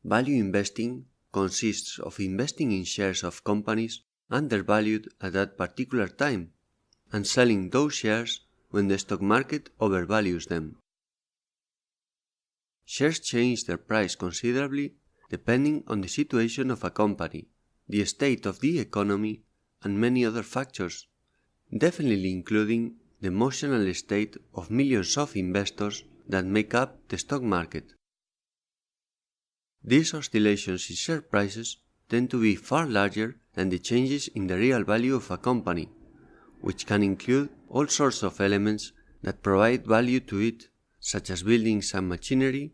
Value investing consists of investing in shares of companies undervalued at that particular time and selling those shares when the stock market overvalues them. Shares change their price considerably depending on the situation of a company, the state of the economy, and many other factors, definitely including the emotional state of millions of investors that make up the stock market. These oscillations in share prices tend to be far larger than the changes in the real value of a company, which can include all sorts of elements that provide value to it, such as buildings and machinery,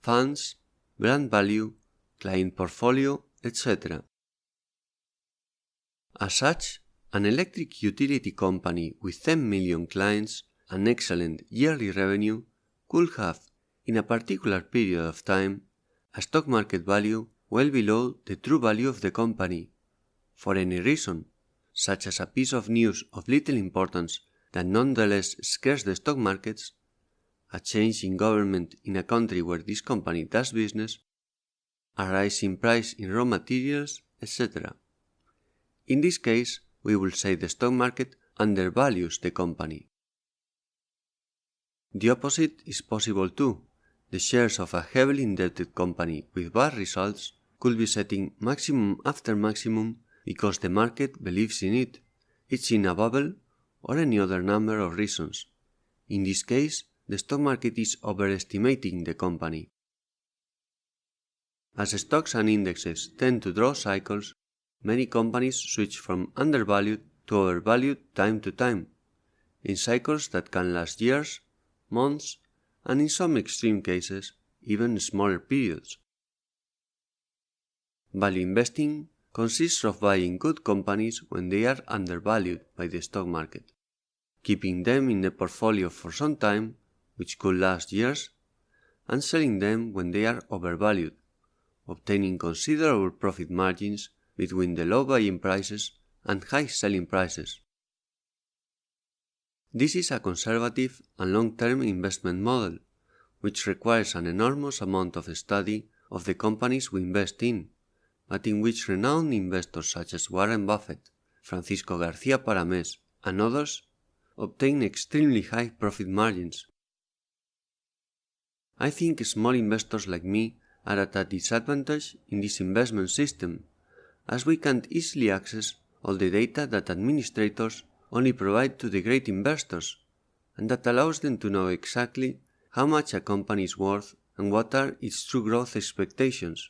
funds, brand value, client portfolio, etc. As such, an electric utility company with 10 million clients and excellent yearly revenue could have, in a particular period of time, a stock market value well below the true value of the company, for any reason, such as a piece of news of little importance that nonetheless scares the stock markets, a change in government in a country where this company does business, a rise in price in raw materials, etc. In this case, we will say the stock market undervalues the company. The opposite is possible too. The shares of a heavily indebted company with bad results could be setting maximum after maximum because the market believes in it, it's in a bubble, or any other number of reasons. In this case, the stock market is overestimating the company. As stocks and indexes tend to draw cycles, many companies switch from undervalued to overvalued time to time, in cycles that can last years, months, and in some extreme cases, even smaller periods. Value investing consists of buying good companies when they are undervalued by the stock market, keeping them in the portfolio for some time, which could last years, and selling them when they are overvalued, obtaining considerable profit margins between the low buying prices and high selling prices. This is a conservative and long-term investment model, which requires an enormous amount of study of the companies we invest in, but in which renowned investors such as Warren Buffett, Francisco García Paramés, and others obtain extremely high profit margins. I think small investors like me are at a disadvantage in this investment system, as we can't easily access all the data that administrators only provide to the great investors, and that allows them to know exactly how much a company is worth and what are its true growth expectations.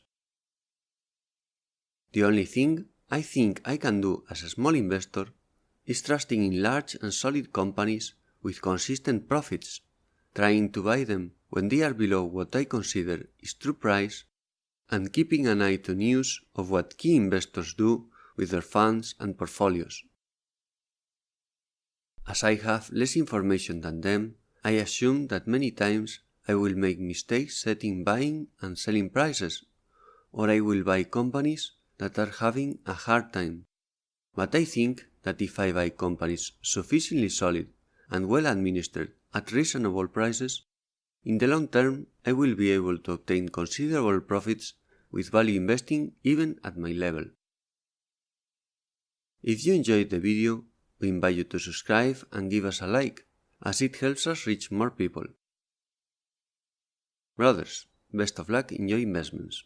The only thing I think I can do as a small investor is trusting in large and solid companies with consistent profits, trying to buy them when they are below what I consider is true price, and keeping an eye to news of what key investors do with their funds and portfolios. As I have less information than them, I assume that many times I will make mistakes setting buying and selling prices, or I will buy companies that are having a hard time. But I think that if I buy companies sufficiently solid and well administered at reasonable prices, in the long term I will be able to obtain considerable profits with value investing even at my level. If you enjoyed the video, we invite you to subscribe and give us a like, as it helps us reach more people. Brothers, best of luck in your investments.